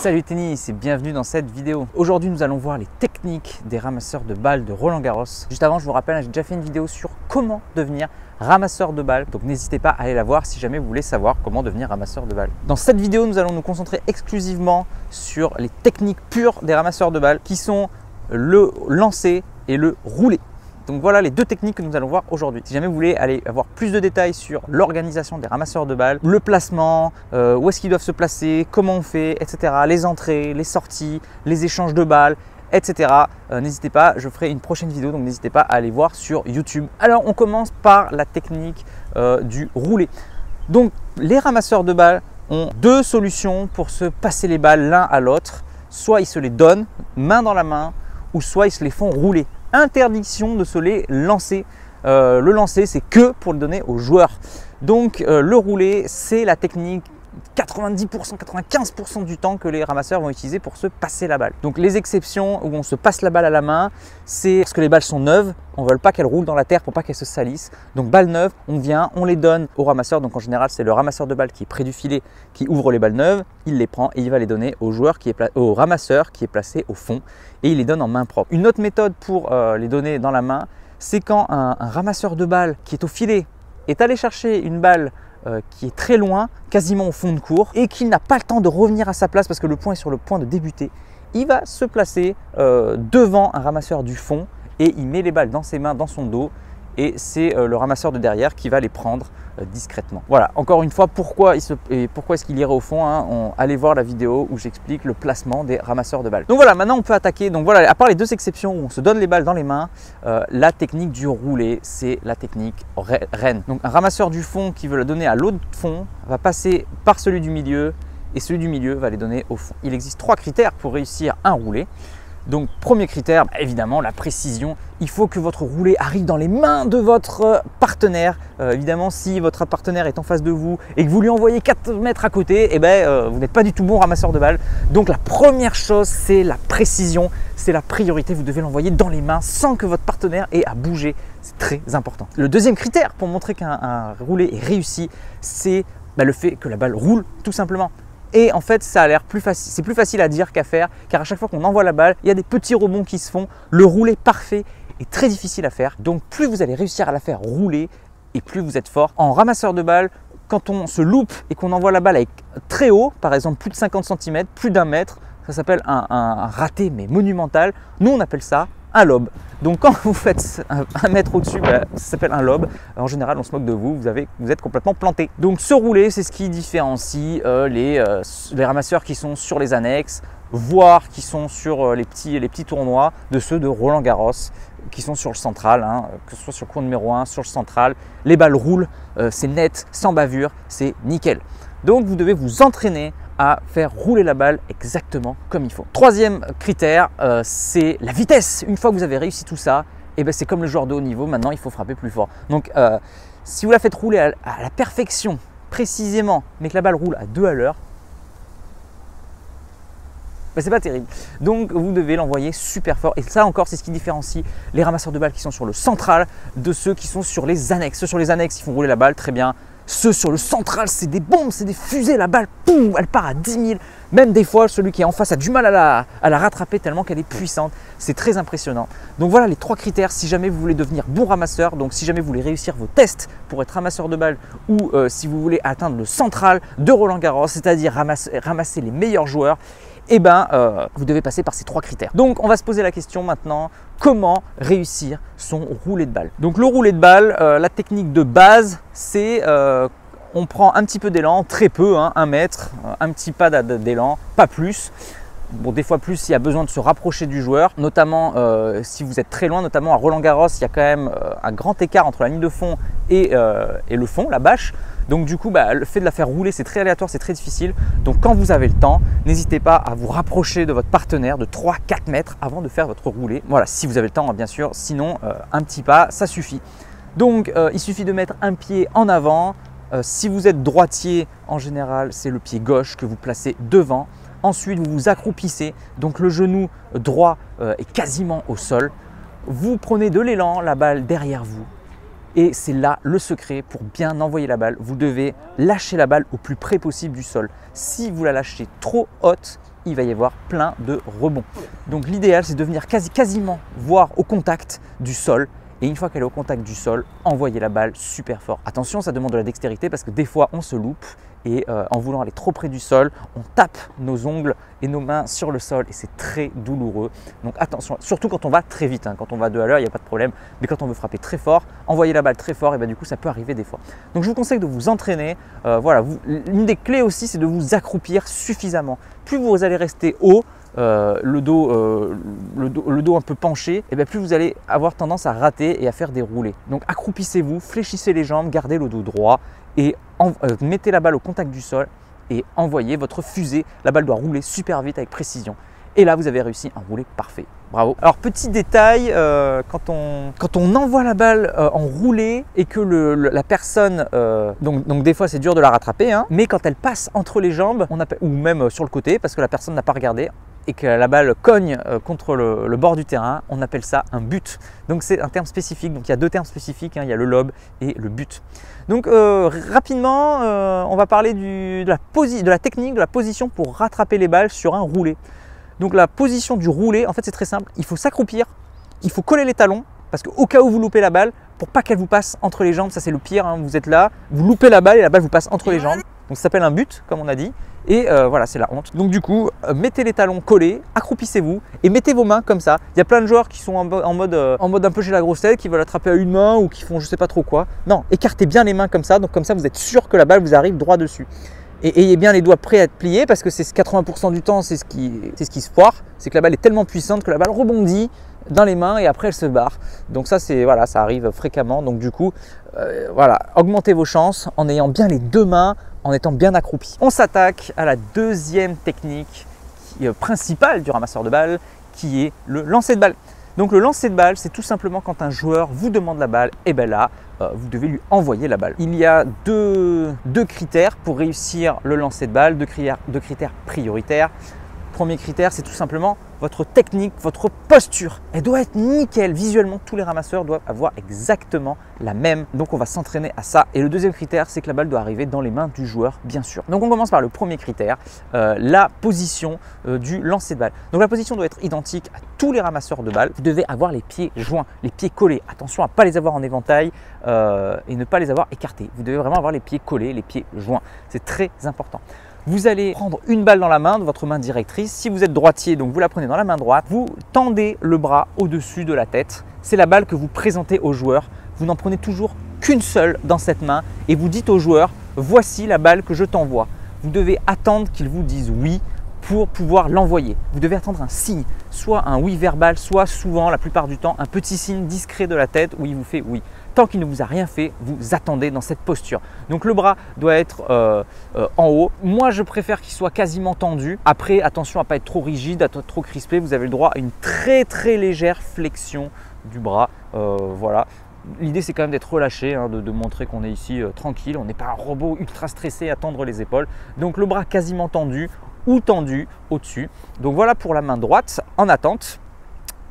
Salut tennis et bienvenue dans cette vidéo. Aujourd'hui nous allons voir les techniques des ramasseurs de balles de Roland Garros. Juste avant je vous rappelle, j'ai déjà fait une vidéo sur comment devenir ramasseur de balles. Donc n'hésitez pas à aller la voir si jamais vous voulez savoir comment devenir ramasseur de balles. Dans cette vidéo nous allons nous concentrer exclusivement sur les techniques pures des ramasseurs de balles qui sont le lancer et le rouler. Donc voilà les deux techniques que nous allons voir aujourd'hui. Si jamais vous voulez aller avoir plus de détails sur l'organisation des ramasseurs de balles, le placement, où est-ce qu'ils doivent se placer, comment on fait, etc. Les entrées, les sorties, les échanges de balles, etc. N'hésitez pas, je ferai une prochaine vidéo, donc n'hésitez pas à aller voir sur YouTube. Alors on commence par la technique du roulé. Donc les ramasseurs de balles ont deux solutions pour se passer les balles l'un à l'autre. Soit ils se les donnent main dans la main, ou soit ils se les font rouler. Interdiction de se les lancer. Le lancer, c'est que pour le donner aux joueurs. Donc le rouler, c'est la technique 90%, 95% du temps que les ramasseurs vont utiliser pour se passer la balle. Donc les exceptions où on se passe la balle à la main, c'est parce que les balles sont neuves, on ne veut pas qu'elles roulent dans la terre pour pas qu'elles se salissent. Donc balles neuves, on vient, on les donne au ramasseur. Donc en général, c'est le ramasseur de balles qui est près du filet qui ouvre les balles neuves, il les prend et il va les donner au joueur au ramasseur qui est placé au fond et il les donne en main propre. Une autre méthode pour les donner dans la main, c'est quand un ramasseur de balles qui est au filet est allé chercher une balle qui est très loin, quasiment au fond de court, et qui n'a pas le temps de revenir à sa place parce que le point est sur le point de débuter, il va se placer devant un ramasseur du fond et il met les balles dans ses mains, dans son dos, et c'est le ramasseur de derrière qui va les prendre discrètement. Voilà, encore une fois, pourquoi est-ce qu'il irait au fond, allez voir la vidéo où j'explique le placement des ramasseurs de balles. Donc voilà, maintenant on peut attaquer. Donc voilà, à part les deux exceptions où on se donne les balles dans les mains, la technique du roulé, c'est la technique reine. Donc un ramasseur du fond qui veut la donner à l'autre fond va passer par celui du milieu et celui du milieu va les donner au fond. Il existe trois critères pour réussir un roulé. Donc premier critère, évidemment la précision. Il faut que votre roulé arrive dans les mains de votre partenaire. Évidemment, si votre partenaire est en face de vous et que vous lui envoyez 4 mètres à côté, vous n'êtes pas du tout bon ramasseur de balles. Donc la première chose, c'est la précision, c'est la priorité. Vous devez l'envoyer dans les mains sans que votre partenaire ait à bouger. C'est très important. Le deuxième critère pour montrer qu'un roulé est réussi, c'est le fait que la balle roule tout simplement. Et en fait, ça a l'air plus facile, c'est plus facile à dire qu'à faire, car à chaque fois qu'on envoie la balle, il y a des petits rebonds qui se font. Le roulé parfait est très difficile à faire. Donc plus vous allez réussir à la faire rouler et plus vous êtes fort. En ramasseur de balles, quand on se loupe et qu'on envoie la balle avec très haut, par exemple plus de 50 cm, plus d'1 mètre, ça s'appelle un raté mais monumental. Nous on appelle ça un lob. Donc quand vous faites 1 mètre au-dessus, ça s'appelle un lob. En général, on se moque de vous, vous êtes complètement planté. Donc ce roulé, c'est ce qui différencie les ramasseurs qui sont sur les annexes, voire qui sont sur les petits tournois, de ceux de Roland Garros, qui sont sur le central, que ce soit sur le cours numéro 1, sur le central. Les balles roulent, c'est net, sans bavure, c'est nickel. Donc vous devez vous entraîner à faire rouler la balle exactement comme il faut. Troisième critère, c'est la vitesse. Une fois que vous avez réussi tout ça, c'est comme le joueur de haut niveau, maintenant il faut frapper plus fort. Donc si vous la faites rouler à la perfection, précisément, mais que la balle roule à 2 à l'heure, c'est pas terrible. Donc vous devez l'envoyer super fort. Et ça encore, c'est ce qui différencie les ramasseurs de balles qui sont sur le central de ceux qui sont sur les annexes. Ceux sur les annexes, ils font rouler la balle très bien. Ceux sur le central, c'est des bombes, c'est des fusées. La balle, poum, elle part à 10 000. Même des fois, celui qui est en face a du mal à la rattraper tellement qu'elle est puissante. C'est très impressionnant. Donc voilà les 3 critères si jamais vous voulez devenir bon ramasseur. Donc si jamais vous voulez réussir vos tests pour être ramasseur de balles ou si vous voulez atteindre le central de Roland Garros, c'est-à-dire ramasser les meilleurs joueurs, vous devez passer par ces 3 critères. Donc on va se poser la question maintenant, comment réussir son roulé de balle? Donc le roulé de balle, la technique de base, c'est on prend un petit peu d'élan, très peu, 1 mètre, un petit pas d'élan, pas plus. Bon, des fois plus s'il y a besoin de se rapprocher du joueur, notamment si vous êtes très loin, notamment à Roland Garros, il y a quand même un grand écart entre la ligne de fond et le fond, la bâche. Donc du coup, le fait de la faire rouler, c'est très aléatoire, c'est très difficile. Donc quand vous avez le temps, n'hésitez pas à vous rapprocher de votre partenaire de 3-4 mètres avant de faire votre roulé. Voilà, si vous avez le temps, bien sûr. Sinon, un petit pas, ça suffit. Donc il suffit de mettre un pied en avant. Si vous êtes droitier, en général, c'est le pied gauche que vous placez devant. Ensuite, vous vous accroupissez. Donc le genou droit est quasiment au sol. Vous prenez de l'élan, la balle derrière vous. Et c'est là le secret pour bien envoyer la balle. Vous devez lâcher la balle au plus près possible du sol. Si vous la lâchez trop haute, il va y avoir plein de rebonds. Donc l'idéal, c'est de venir quasiment voir au contact du sol. Et une fois qu'elle est au contact du sol, envoyez la balle super fort. Attention, ça demande de la dextérité parce que des fois, on se loupe et en voulant aller trop près du sol, on tape nos ongles et nos mains sur le sol et c'est très douloureux. Donc attention, surtout quand on va très vite. Hein. Quand on va 2 à l'heure, il n'y a pas de problème. Mais quand on veut frapper très fort, envoyer la balle très fort, et bien du coup, ça peut arriver des fois. Donc je vous conseille de vous entraîner. Voilà, une des clés aussi, c'est de vous accroupir suffisamment. Plus vous allez rester haut, le dos un peu penché, et bien plus vous allez avoir tendance à rater et à faire des roulés. Donc accroupissez-vous, fléchissez les jambes, gardez le dos droit et mettez la balle au contact du sol et envoyez votre fusée. La balle doit rouler super vite avec précision. Et là, vous avez réussi un roulé parfait. Bravo. Alors, petit détail, quand on envoie la balle en roulé et que la personne, donc des fois c'est dur de la rattraper, hein, mais quand elle passe entre les jambes, ou même sur le côté parce que la personne n'a pas regardé, et que la balle cogne contre le bord du terrain, on appelle ça un but. Donc c'est un terme spécifique, donc il y a 2 termes spécifiques, hein, il y a le lob et le but. Donc rapidement, on va parler de la technique, de la position pour rattraper les balles sur un roulé. Donc la position du roulé, en fait c'est très simple, il faut s'accroupir, il faut coller les talons, parce qu'au cas où vous loupez la balle, pour pas qu'elle vous passe entre les jambes, ça c'est le pire, hein, vous êtes là, vous loupez la balle et la balle vous passe entre les jambes. Donc ça s'appelle un but, comme on a dit. Et voilà, c'est la honte. Donc du coup, mettez les talons collés, accroupissez-vous et mettez vos mains comme ça. Il y a plein de joueurs qui sont en mode un peu chez la grosse tête, qui veulent attraper à une main ou qui font je sais pas trop quoi. Non, écartez bien les mains comme ça. Donc comme ça, vous êtes sûr que la balle vous arrive droit dessus. Et ayez bien les doigts prêts à être pliés parce que c'est 80% du temps, c'est ce qui se foire. C'est que la balle est tellement puissante que la balle rebondit dans les mains et après elle se barre. Donc ça, voilà, ça arrive fréquemment. Donc du coup, voilà, augmentez vos chances en ayant bien les 2 mains, en étant bien accroupi. On s'attaque à la deuxième technique principale du ramasseur de balles, qui est le lancer de balle. Donc le lancer de balle, c'est tout simplement quand un joueur vous demande la balle, et bien là, vous devez lui envoyer la balle. Il y a deux critères pour réussir le lancer de balle, deux critères prioritaires. Premier critère, c'est tout simplement votre technique, votre posture. Elle doit être nickel. Visuellement, tous les ramasseurs doivent avoir exactement la même. Donc, on va s'entraîner à ça. Et le deuxième critère, c'est que la balle doit arriver dans les mains du joueur, bien sûr. Donc, on commence par le premier critère, la position du lancer de balle. Donc, la position doit être identique à tous les ramasseurs de balles. Vous devez avoir les pieds joints, les pieds collés. Attention à ne pas les avoir en éventail et ne pas les avoir écartés. Vous devez vraiment avoir les pieds collés, les pieds joints. C'est très important. Vous allez prendre une balle dans la main, de votre main directrice. Si vous êtes droitier, donc vous la prenez dans la main droite, vous tendez le bras au-dessus de la tête. C'est la balle que vous présentez au joueur. Vous n'en prenez toujours qu'une seule dans cette main et vous dites au joueur, voici la balle que je t'envoie. Vous devez attendre qu'il vous dise oui pour pouvoir l'envoyer. Vous devez attendre un signe, soit un oui verbal, soit souvent, la plupart du temps, un petit signe discret de la tête où il vous fait oui. Tant qu'il ne vous a rien fait, vous attendez dans cette posture. Donc le bras doit être en haut. Moi, je préfère qu'il soit quasiment tendu. Après, attention à ne pas être trop rigide, à être trop crispé. Vous avez le droit à une très très légère flexion du bras. Voilà. L'idée, c'est quand même d'être relâché, hein, de montrer qu'on est ici tranquille. On n'est pas un robot ultra stressé à tendre les épaules. Donc le bras quasiment tendu ou tendu au-dessus. Donc voilà pour la main droite en attente.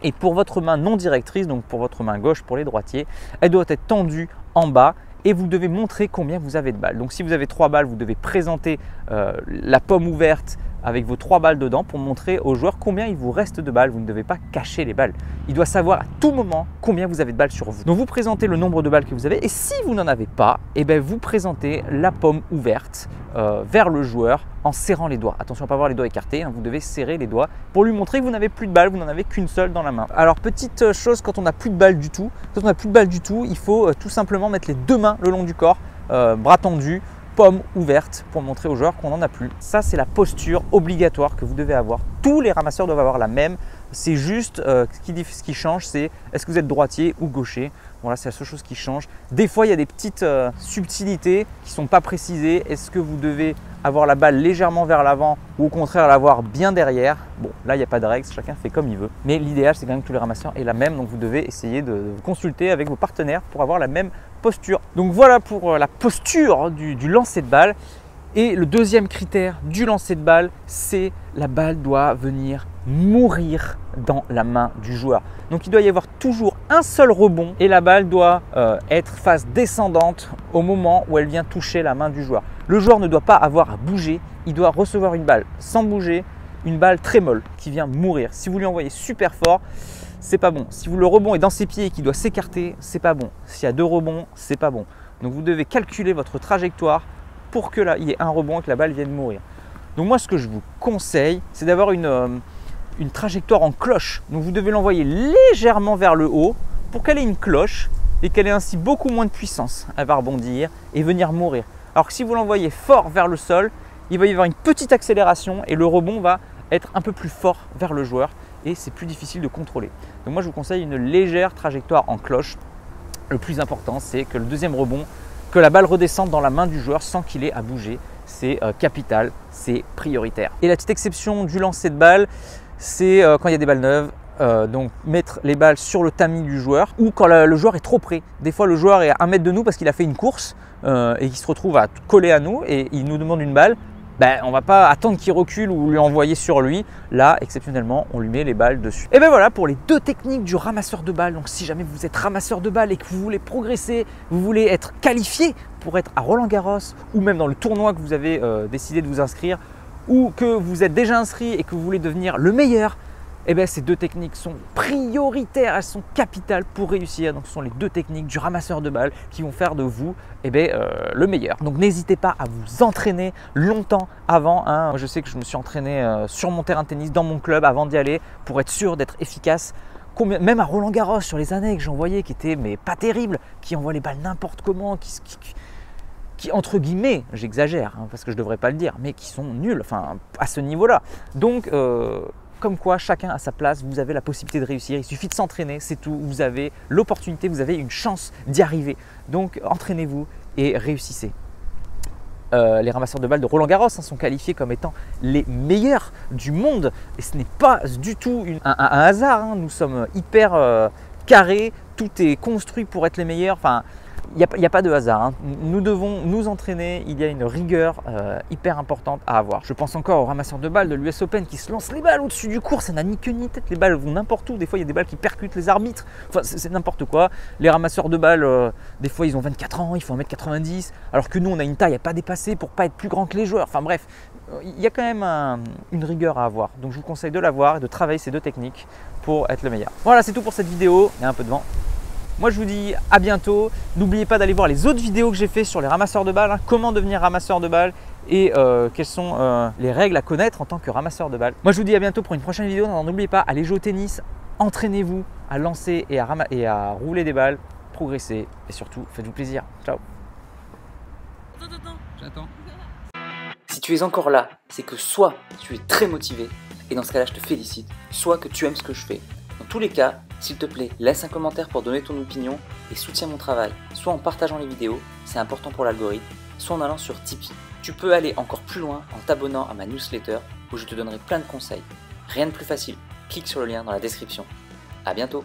Et pour votre main non directrice, donc pour votre main gauche pour les droitiers, elle doit être tendue en bas et vous devez montrer combien vous avez de balles. Donc si vous avez 3 balles, vous devez présenter la pomme ouverte avec vos 3 balles dedans pour montrer au joueur combien il vous reste de balles. Vous ne devez pas cacher les balles. Il doit savoir à tout moment combien vous avez de balles sur vous. Donc vous présentez le nombre de balles que vous avez et si vous n'en avez pas, eh bien vous présentez la pomme ouverte vers le joueur en serrant les doigts. Attention à ne pas avoir les doigts écartés, hein, vous devez serrer les doigts pour lui montrer que vous n'avez plus de balles, vous n'en avez qu'une seule dans la main. Alors petite chose, quand on n'a plus de balles du tout, il faut tout simplement mettre les 2 mains le long du corps, bras tendus, pomme ouverte pour montrer aux joueurs qu'on n'en a plus. Ça, c'est la posture obligatoire que vous devez avoir. Tous les ramasseurs doivent avoir la même. C'est juste ce qui change, c'est est-ce que vous êtes droitier ou gaucher. Voilà, c'est la seule chose qui change. Des fois, il y a des petites subtilités qui ne sont pas précisées. Est-ce que vous devez avoir la balle légèrement vers l'avant ou au contraire l'avoir bien derrière? Bon, là, il n'y a pas de règle, chacun fait comme il veut. Mais l'idéal, c'est quand même que tous les ramasseurs aient la même. Donc, vous devez essayer de consulter avec vos partenaires pour avoir la même posture. Donc, voilà pour la posture du lancer de balle. Et le deuxième critère du lancer de balle, c'est la balle doit venir mourir dans la main du joueur. Donc il doit y avoir toujours un seul rebond et la balle doit être face descendante au moment où elle vient toucher la main du joueur. Le joueur ne doit pas avoir à bouger, il doit recevoir une balle sans bouger une balle très molle qui vient mourir. Si vous lui envoyez super fort, c'est pas bon. Si le rebond est dans ses pieds et qu'il doit s'écarter, c'est pas bon. S'il y a 2 rebonds, c'est pas bon. Donc vous devez calculer votre trajectoire pour que là, il y ait un rebond et que la balle vienne mourir. Donc moi, ce que je vous conseille, c'est d'avoir une trajectoire en cloche. Donc vous devez l'envoyer légèrement vers le haut pour qu'elle ait une cloche et qu'elle ait ainsi beaucoup moins de puissance. Elle va rebondir et venir mourir. Alors que si vous l'envoyez fort vers le sol, il va y avoir une petite accélération et le rebond va être un peu plus fort vers le joueur et c'est plus difficile de contrôler. Donc moi, je vous conseille une légère trajectoire en cloche. Le plus important, c'est que le deuxième rebond, que la balle redescende dans la main du joueur sans qu'il ait à bouger. C'est capital, c'est prioritaire. Et la petite exception du lancer de balle, c'est quand il y a des balles neuves, donc mettre les balles sur le tamis du joueur ou quand le joueur est trop près. Des fois, le joueur est à 1 mètre de nous parce qu'il a fait une course et qu'il se retrouve à coller à nous et il nous demande une balle. Ben, on ne va pas attendre qu'il recule ou lui envoyer sur lui. Là, exceptionnellement, on lui met les balles dessus. Et bien voilà pour les 2 techniques du ramasseur de balles. Donc si jamais vous êtes ramasseur de balles et que vous voulez progresser, vous voulez être qualifié pour être à Roland-Garros ou même dans le tournoi que vous avez décidé de vous inscrire ou que vous êtes déjà inscrit et que vous voulez devenir le meilleur, eh bien, ces 2 techniques sont prioritaires, elles sont capitales pour réussir. Donc ce sont les 2 techniques du ramasseur de balles qui vont faire de vous le meilleur. Donc n'hésitez pas à vous entraîner longtemps avant. Moi, je sais que je me suis entraîné sur mon terrain de tennis, dans mon club avant d'y aller pour être sûr d'être efficace. Même à Roland-Garros, sur les années que j'en voyais qui étaient mais pas terribles, qui envoient les balles n'importe comment, qui entre guillemets, j'exagère parce que je ne devrais pas le dire, mais qui sont nuls, enfin à ce niveau-là. Donc comme quoi, chacun à sa place, vous avez la possibilité de réussir. Il suffit de s'entraîner, c'est tout. Vous avez l'opportunité, vous avez une chance d'y arriver. Donc, entraînez-vous et réussissez. Les ramasseurs de balles de Roland-Garros sont qualifiés comme étant les meilleurs du monde. Et ce n'est pas du tout un hasard. Nous sommes hyper carrés. Tout est construit pour être les meilleurs. Enfin, il n'y a pas de hasard. Nous devons nous entraîner. Il y a une rigueur hyper importante à avoir. Je pense encore aux ramasseurs de balles de l'US Open qui se lancent les balles au-dessus du court. Ça n'a ni queue ni tête. Les balles vont n'importe où. Des fois, il y a des balles qui percutent les arbitres. Enfin, c'est n'importe quoi. Les ramasseurs de balles, des fois, ils ont 24 ans, ils font 1m90. Alors que nous, on a une taille à pas dépasser pour pas être plus grand que les joueurs. Enfin bref, il y a quand même une rigueur à avoir. Donc, je vous conseille de l'avoir et de travailler ces 2 techniques pour être le meilleur. Voilà, c'est tout pour cette vidéo. Il y a un peu de vent. Moi, je vous dis à bientôt. N'oubliez pas d'aller voir les autres vidéos que j'ai fait sur les ramasseurs de balles, comment devenir ramasseur de balles et quelles sont les règles à connaître en tant que ramasseur de balles. Moi, je vous dis à bientôt pour une prochaine vidéo. N'oubliez pas, allez jouer au tennis, entraînez-vous à lancer et à rouler des balles, progressez et surtout, faites-vous plaisir. Ciao. Attends, j'attends. Si tu es encore là, c'est que soit tu es très motivé et dans ce cas-là, je te félicite, soit que tu aimes ce que je fais. Dans tous les cas, s'il te plaît, laisse un commentaire pour donner ton opinion et soutiens mon travail, soit en partageant les vidéos, c'est important pour l'algorithme, soit en allant sur Tipeee. Tu peux aller encore plus loin en t'abonnant à ma newsletter où je te donnerai plein de conseils. Rien de plus facile, clique sur le lien dans la description. À bientôt.